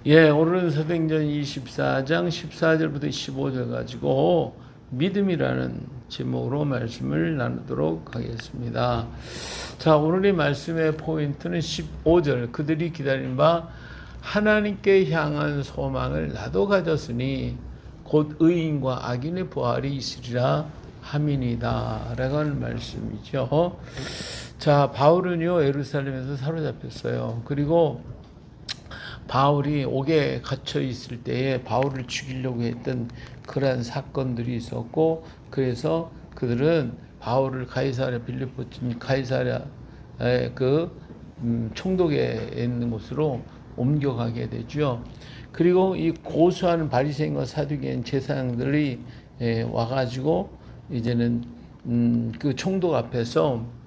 예, 오늘은 사도행전 24장 14절부터 15절 가지고 믿음이라는 제목으로 말씀을 나누도록 하겠습니다. 자, 오늘의 말씀의 포인트는 15절. 그들이 기다린 바 하나님께 향한 소망을 나도 가졌으니 곧 의인과 악인의 부활이 있으리라 함이니이다 라고 하는 말씀이죠. 자, 바울은요 예루살렘에서 사로잡혔어요. 그리고 바울이 옥에 갇혀 있을 때에 바울을 죽이려고 했던 그러한 사건들이 있었고, 그래서 그들은 바울을 가이사랴 빌립보 가이사랴의 총독에 있는 곳으로 옮겨가게 되죠. 그리고 이 고수하는 바리새인과 사두개인 제사장들이 와가지고 이제는 그 총독 앞에서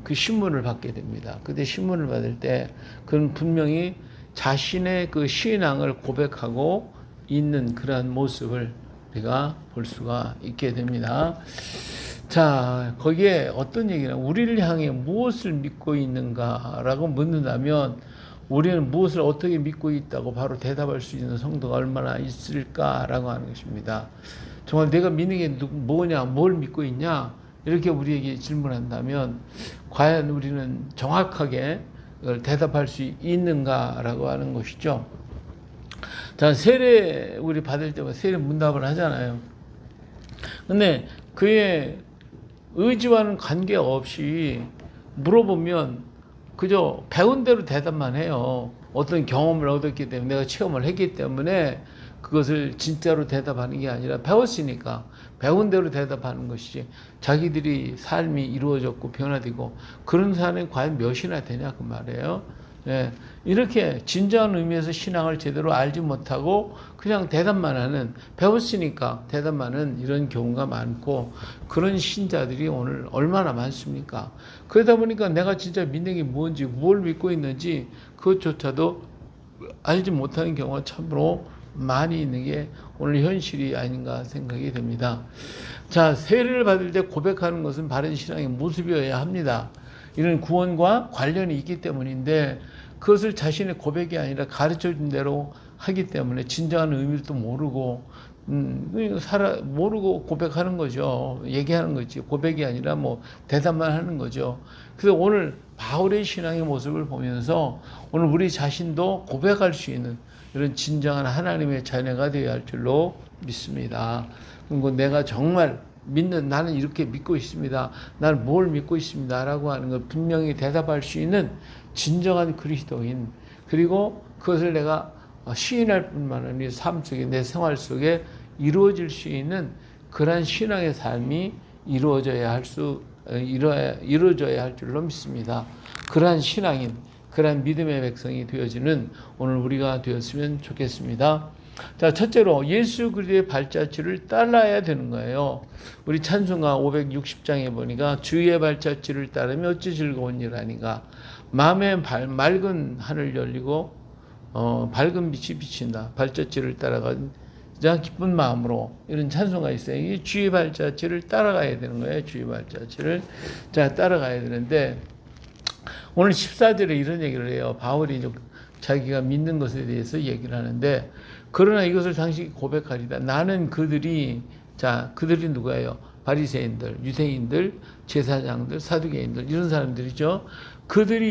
그 신문을 받게 됩니다. 그때 신문을 받을 때 그는 분명히 자신의 그 신앙을 고백하고 있는 그러한 모습을 우리가 볼 수가 있게 됩니다. 자, 거기에 어떤 얘기냐, 우리를 향해 무엇을 믿고 있는가라고 묻는다면 우리는 무엇을 어떻게 믿고 있다고 바로 대답할 수 있는 성도가 얼마나 있을까라고 하는 것입니다. 정말 내가 믿는 게 뭐냐, 뭘 믿고 있냐, 이렇게 우리에게 질문한다면 과연 우리는 정확하게 대답할 수 있는가라고 하는 것이죠. 자, 세례 우리 받을 때마다 세례 문답을 하잖아요. 근데 그의 의지와는 관계없이 물어보면 그저 배운 대로 대답만 해요. 어떤 경험을 얻었기 때문에, 내가 체험을 했기 때문에 그것을 진짜로 대답하는 게 아니라 배웠으니까 배운 대로 대답하는 것이지, 자기들이 삶이 이루어졌고 변화되고 그런 사람이 과연 몇이나 되냐 그 말이에요. 예, 이렇게 진정한 의미에서 신앙을 제대로 알지 못하고 그냥 대답만 하는, 배웠으니까 대답만 하는 이런 경우가 많고, 그런 신자들이 오늘 얼마나 많습니까? 그러다 보니까 내가 진짜 믿는 게 뭔지, 뭘 믿고 있는지 그것조차도 알지 못하는 경우가 참으로 많이 있는 게 오늘 현실이 아닌가 생각이 됩니다. 자, 세례를 받을 때 고백하는 것은 바른 신앙의 모습이어야 합니다. 이런 구원과 관련이 있기 때문인데, 그것을 자신의 고백이 아니라 가르쳐준 대로 하기 때문에 진정한 의미를 또 모르고 모르고 고백하는 거죠. 얘기하는 거지. 고백이 아니라 뭐 대답만 하는 거죠. 그래서 오늘 바울의 신앙의 모습을 보면서 오늘 우리 자신도 고백할 수 있는 이런 진정한 하나님의 자녀가 되어야 할 줄로 믿습니다. 그리고 내가 정말 믿는, 나는 이렇게 믿고 있습니다, 나는 뭘 믿고 있습니다 라고 하는 걸 분명히 대답할 수 있는 진정한 그리스도인, 그리고 그것을 내가 시인할 뿐만 아니라 삶 속에, 내 생활 속에 이루어질 수 있는 그러한 신앙의 삶이 이루어져야 할 줄로 믿습니다. 그러한 신앙인, 그러한 믿음의 백성이 되어지는 오늘 우리가 되었으면 좋겠습니다. 자, 첫째로 예수 그리스도의 발자취를 따라야 되는 거예요. 우리 찬송가 560장에 보니까 주의 발자취를 따르면 어찌 즐거운 일 아닌가. 마음에 맑은 하늘 열리고 밝은 빛이 비친다. 발자취를 따라가자 기쁜 마음으로, 이런 찬송가 있어요. 이 주의 발자취를 따라가야 되는 거예요. 주의 발자취를 따라가야 되는데, 오늘 14절에 이런 얘기를 해요. 바울이 자기가 믿는 것에 대해서 얘기를 하는데, 그러나 이것을 당신이 고백하리다. 나는 그들이 누구예요? 바리새인들, 유대인들, 제사장들, 사두개인들, 이런 사람들이죠. 그들은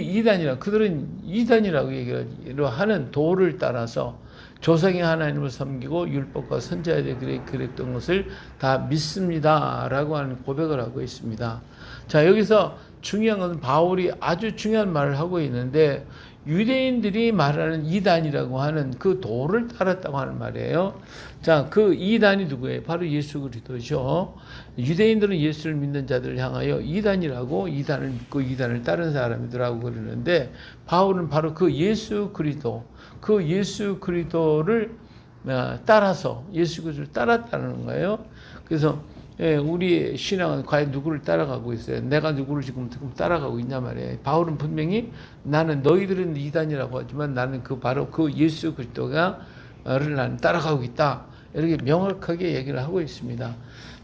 이단이라고 얘기를 하는 도를 따라서 조상의 하나님을 섬기고 율법과 선지자들이 그랬던 것을 다 믿습니다 라고 하는 고백을 하고 있습니다. 자, 여기서 중요한 것은 바울이 아주 중요한 말을 하고 있는데, 유대인들이 말하는 이단이라고 하는 그 도를 따랐다고 하는 말이에요. 자, 그 이단이 누구예요? 바로 예수 그리스도죠. 유대인들은 예수를 믿는 자들을 향하여 이단이라고, 이단을 믿고 이단을 따른 사람이더라고 그러는데, 바울은 바로 그 예수 그리스도를 따라서 예수 그리스도를 따랐다는 거예요. 그래서 우리의 신앙은 과연 누구를 따라가고 있어요? 내가 누구를 지금 따라가고 있냐 말이에요. 바울은 분명히 나는, 너희들은 이단이라고 하지만 나는 바로 그 예수 그리스도를 나는 따라가고 있다, 이렇게 명확하게 얘기를 하고 있습니다.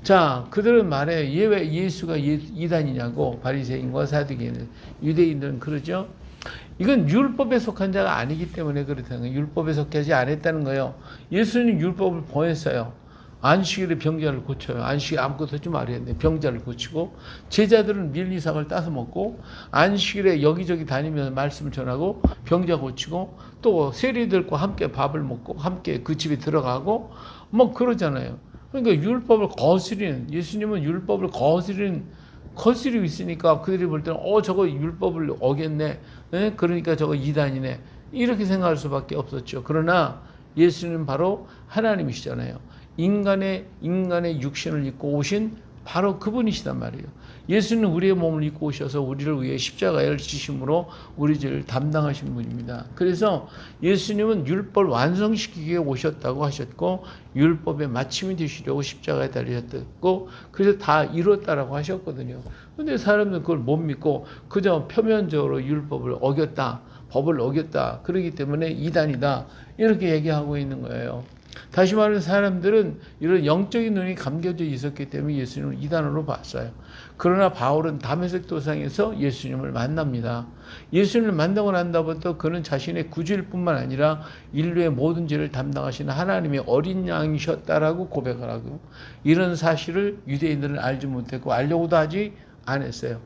자, 그들은 말해, 왜 예수가 이단이냐고, 바리새인과 사두개인, 유대인들은 그러죠. 이건 율법에 속한 자가 아니기 때문에 그렇다는 거예요. 율법에 속하지 않았다는 거예요. 예수님 율법을 보냈어요. 안식일에 병자를 고쳐요. 안식일에 아무것도 하지 말아야 돼. 병자를 고치고, 제자들은 밀리상을 따서 먹고, 안식일에 여기저기 다니면서 말씀을 전하고 병자 고치고, 또 세리들과 함께 밥을 먹고 함께 그 집에 들어가고 뭐 그러잖아요. 그러니까 율법을 거스리는, 예수님은 율법을 거스리고 있으니까 그들이 볼 때는 저거 율법을 어겼네. 그러니까 저거 이단이네. 이렇게 생각할 수밖에 없었죠. 그러나 예수님은 바로 하나님이시잖아요. 인간의 육신을 입고 오신 바로 그분이시단 말이에요. 예수는 우리의 몸을 입고 오셔서 우리를 위해 십자가를 지심으로 우리 죄를 담당하신 분입니다. 그래서 예수님은 율법을 완성시키기 위해 오셨다고 하셨고, 율법의 마침이 되시려고 십자가에 달리셨고, 그래서 다 이뤘다라고 하셨거든요. 근데 사람들은 그걸 못 믿고 그저 표면적으로 율법을 어겼다, 법을 어겼다, 그러기 때문에 이단이다, 이렇게 얘기하고 있는 거예요. 다시 말해서 사람들은 이런 영적인 눈이 감겨져 있었기 때문에 예수님을 이단으로 봤어요. 그러나 바울은 다메섹 도상에서 예수님을 만납니다. 예수님을 만나고 난 다음부터 그는 자신의 구주일 뿐만 아니라 인류의 모든 죄를 담당하시는 하나님의 어린 양이셨다라고 고백을 하고, 이런 사실을 유대인들은 알지 못했고 알려고도 하지 않았어요.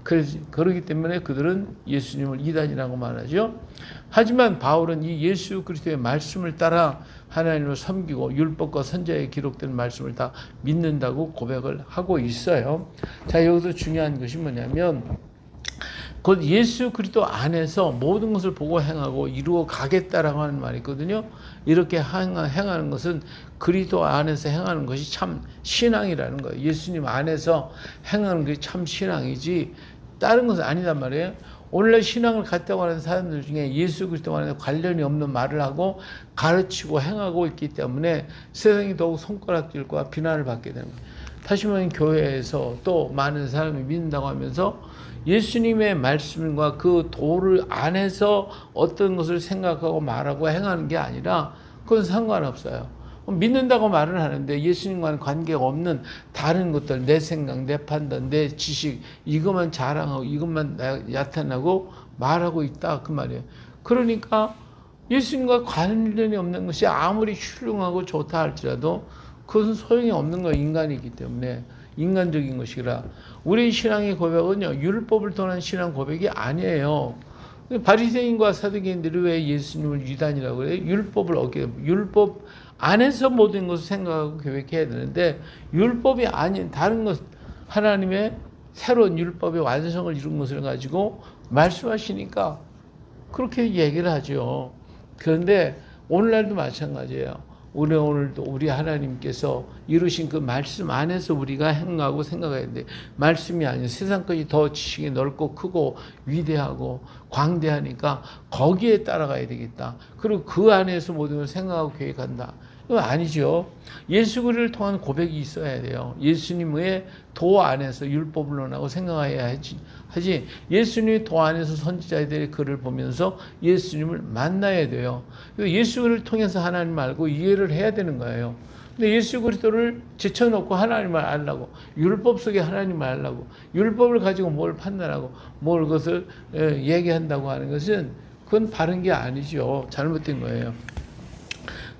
그렇기 때문에 그들은 예수님을 이단이라고 말하죠. 하지만 바울은 이 예수 그리스도의 말씀을 따라 하나님을 섬기고 율법과 선지자에 기록된 말씀을 다 믿는다고 고백을 하고 있어요. 자, 여기서 중요한 것이 뭐냐면, 곧 예수 그리스도 안에서 모든 것을 보고 행하고 이루어 가겠다라고 하는 말이 있거든요. 이렇게 행하는 것은 그리스도 안에서 행하는 것이 참 신앙이라는 거예요. 예수님 안에서 행하는 것이 참 신앙이지 다른 것은 아니단 말이에요. 오늘날 신앙을 갖다고 하는 사람들 중에 예수 그리스도와 관련이 없는 말을 하고 가르치고 행하고 있기 때문에 세상이 더욱 손가락질과 비난을 받게 되는 거예요. 다시 말하면 교회에서 또 많은 사람이 믿는다고 하면서 예수님의 말씀과 그 도를 안에서 어떤 것을 생각하고 말하고 행하는 게 아니라 그건 상관없어요. 믿는다고 말을 하는데 예수님과는 관계가 없는 다른 것들, 내 생각, 내 판단, 내 지식, 이것만 자랑하고 이것만 나타나고 말하고 있다, 그 말이에요. 그러니까 예수님과 관련이 없는 것이 아무리 훌륭하고 좋다 할지라도 그것은 소용이 없는 거예요. 인간이기 때문에. 인간적인 것이라. 우리 신앙의 고백은요, 율법을 통한 신앙 고백이 아니에요. 바리새인과 사두개인들이 왜 예수님을 이단이라고 그래요? 율법을 율법 안에서 모든 것을 생각하고 계획해야 되는데, 율법이 아닌 다른 것, 하나님의 새로운 율법의 완성을 이룬 것을 가지고 말씀하시니까 그렇게 얘기를 하죠. 그런데 오늘날도 마찬가지예요. 오늘도 우리 하나님께서 이루신 그 말씀 안에서 우리가 행하고 생각해야 되는데, 말씀이 아닌 세상까지 더 지식이 넓고 크고 위대하고 광대하니까 거기에 따라가야 되겠다. 그리고 그 안에서 모든 걸 생각하고 계획한다. 이건 아니죠. 예수 그리스도를 통한 고백이 있어야 돼요. 예수님의 도 안에서 율법을 논하고 생각해야 하지. 예수님의 도 안에서 선지자들의 글을 보면서 예수님을 만나야 돼요. 예수 그리스도를 통해서 하나님을 알고 이해를 해야 되는 거예요. 근데 예수 그리스도를 제쳐놓고 하나님을 알라고, 율법 속에 하나님을 알라고, 율법을 가지고 뭘 판단하고 뭘 그것을 얘기한다고 하는 것은 그건 바른 게 아니죠. 잘못된 거예요.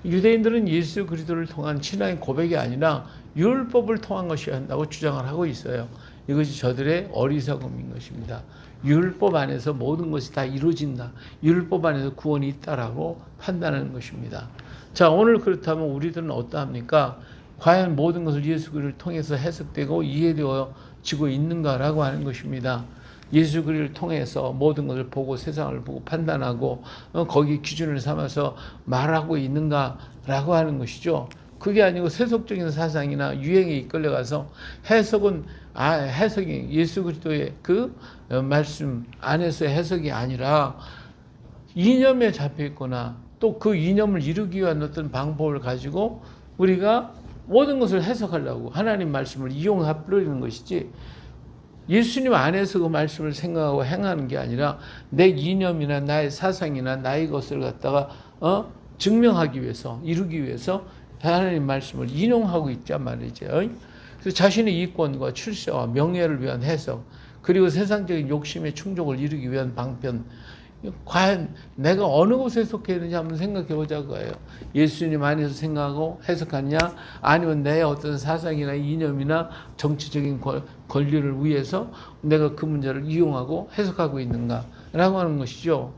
유대인들은 예수 그리스도를 통한 신앙의 고백이 아니라 율법을 통한 것이어야 한다고 주장을 하고 있어요. 이것이 저들의 어리석음인 것입니다. 율법 안에서 모든 것이 다 이루어진다. 율법 안에서 구원이 있다라고 판단하는 것입니다. 자, 오늘 그렇다면 우리들은 어떠합니까? 과연 모든 것을 예수 그리스도를 통해서 해석되고 이해되어지고 있는가라고 하는 것입니다. 예수 그리스도를 통해서 모든 것을 보고 세상을 보고 판단하고 거기 기준을 삼아서 말하고 있는가라고 하는 것이죠. 그게 아니고 세속적인 사상이나 유행에 이끌려가서 해석이 예수 그리스도의 그 말씀 안에서 해석이 아니라 이념에 잡혀 있거나 또 그 이념을 이루기 위한 어떤 방법을 가지고 우리가 모든 것을 해석하려고 하나님 말씀을 이용하려는 것이지, 예수님 안에서 그 말씀을 생각하고 행하는 게 아니라 내 이념이나 나의 사상이나 나의 것을 갖다가 증명하기 위해서, 이루기 위해서 하나님 말씀을 인용하고 있단 말이죠. 그래서 자신의 이권과 출세와 명예를 위한 해석, 그리고 세상적인 욕심의 충족을 이루기 위한 방편, 과연 내가 어느 곳에 속해 있는지 한번 생각해 보자 거예요. 예수님 안에서 생각하고 해석하냐, 아니면 내 어떤 사상이나 이념이나 정치적인 권리를 위해서 내가 그 문제를 이용하고 해석하고 있는가라고 하는 것이죠.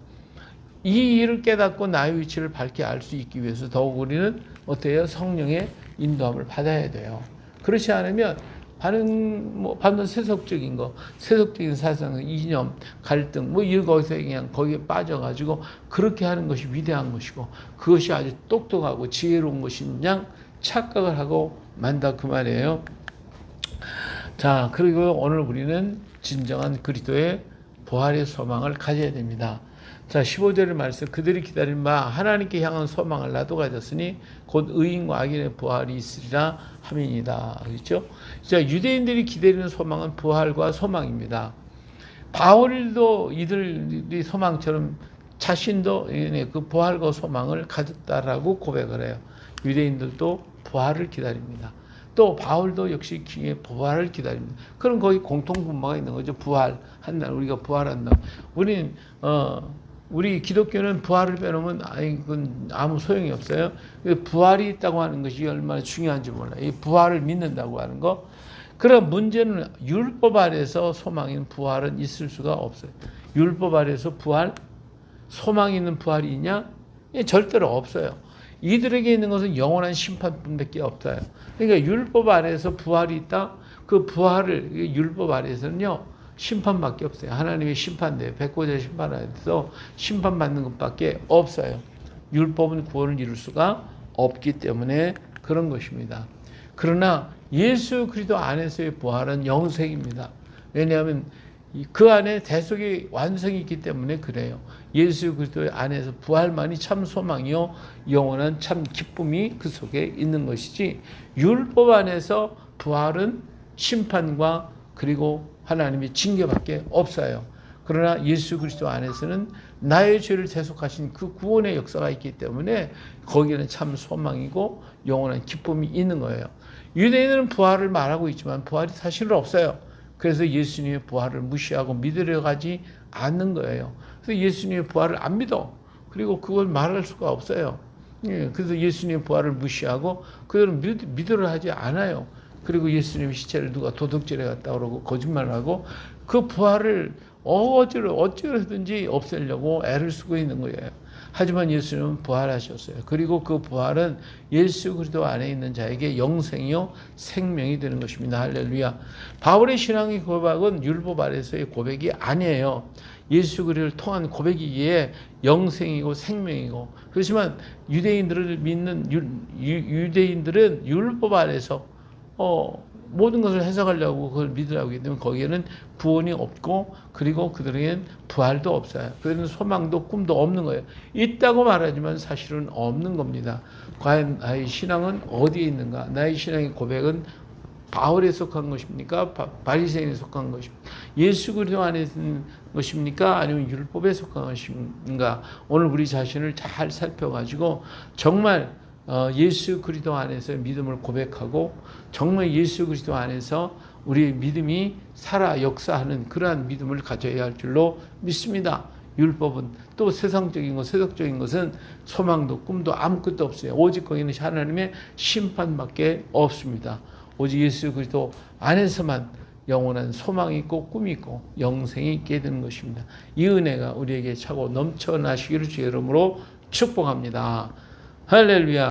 이 일을 깨닫고 나의 위치를 밝게 알 수 있기 위해서 더욱 우리는 어때요? 성령의 인도함을 받아야 돼요. 그렇지 않으면 반은 세속적인 거, 세속적인 사상, 이념, 갈등, 이런 거기서 그냥 거기에 빠져가지고 그렇게 하는 것이 위대한 것이고 그것이 아주 똑똑하고 지혜로운 것인 양 착각을 하고 만다 그 말이에요. 자, 그리고 오늘 우리는 진정한 그리스도의 부활의 소망을 가져야 됩니다. 자, 15절의 말씀, 그들이 기다린 바 하나님께 향한 소망을 나도 가졌으니 곧 의인과 악인의 부활이 있으리라 함이니이다. 그렇죠? 자, 유대인들이 기다리는 소망은 부활과 소망입니다. 바울도 이들이 소망처럼 자신도 그 부활과 소망을 가졌다라고 고백을 해요. 유대인들도 부활을 기다립니다. 또 바울도 역시 부활을 기다립니다. 그럼 거기 공통분모가 있는 거죠. 부활한다. 우리가 부활한다. 우리 기독교는 부활을 빼놓으면 그건 아무 소용이 없어요. 부활이 있다고 하는 것이 얼마나 중요한지 몰라요. 이 부활을 믿는다고 하는 거. 그럼 문제는 율법 아래서 소망인 부활은 있을 수가 없어요. 율법 아래서 소망 있는 부활이 있냐? 절대로 없어요. 이들에게 있는 것은 영원한 심판뿐밖에 없어요. 그러니까 율법 아래서 부활이 있다. 그 부활을 율법 아래서는요. 심판밖에 없어요. 하나님의 심판대요. 백보자 심판에서 심판받는 것밖에 없어요. 율법은 구원을 이룰 수가 없기 때문에 그런 것입니다. 그러나 예수 그리스도 안에서의 부활은 영생입니다. 왜냐하면 그 안에 대속의 완성이 있기 때문에 그래요. 예수 그리스도 안에서 부활만이 참 소망이요 영원한 참 기쁨이 그 속에 있는 것이지 율법 안에서 부활은 심판과 그리고 하나님의 징계밖에 없어요. 그러나 예수 그리스도 안에서는 나의 죄를 대속하신 그 구원의 역사가 있기 때문에 거기에는 참 소망이고 영원한 기쁨이 있는 거예요. 유대인은 부활을 말하고 있지만 부활이 사실은 없어요. 그래서 예수님의 부활을 무시하고 믿으려 가지 않는 거예요. 그래서 예수님의 부활을 안 믿어. 그리고 그걸 말할 수가 없어요. 그래서 예수님의 부활을 무시하고 그들은 믿으려 하지 않아요. 그리고 예수님의 시체를 누가 도둑질해 갔다 그러고 거짓말을 하고 그 부활을 어찌로든지 없애려고 애를 쓰고 있는 거예요. 하지만 예수님은 부활하셨어요. 그리고 그 부활은 예수 그리스도 안에 있는 자에게 영생이요 생명이 되는 것입니다. 할렐루야. 바울의 신앙의 고백은 율법 아래서의 고백이 아니에요. 예수 그리스도를 통한 고백이기에 영생이고 생명이고 그렇지만 유대인들을 믿는 유대인들은 율법 아래서 모든 것을 해석하려고 그걸 믿으라고 하기 때문에 거기에는 구원이 없고 그리고 그들에게는 부활도 없어요. 그들은 소망도 꿈도 없는 거예요. 있다고 말하지만 사실은 없는 겁니다. 과연 나의 신앙은 어디에 있는가? 나의 신앙의 고백은 바울에 속한 것입니까? 바리새인에 속한 것입니까? 예수 그리스도 안에 있는 것입니까? 아니면 율법에 속한 것인가? 오늘 우리 자신을 잘 살펴가지고 정말 예수 그리스도 안에서 믿음을 고백하고 정말 예수 그리스도 안에서 우리의 믿음이 살아 역사하는 그러한 믿음을 가져야 할 줄로 믿습니다. 율법은 또 세상적인 세속적인 것은 소망도 꿈도 아무것도 없어요. 오직 거기는 하나님의 심판밖에 없습니다. 오직 예수 그리스도 안에서만 영원한 소망이 있고 꿈이 있고 영생이 있게 되는 것입니다. 이 은혜가 우리에게 차고 넘쳐나시기를 주의 이름으로 축복합니다. 할렐루야.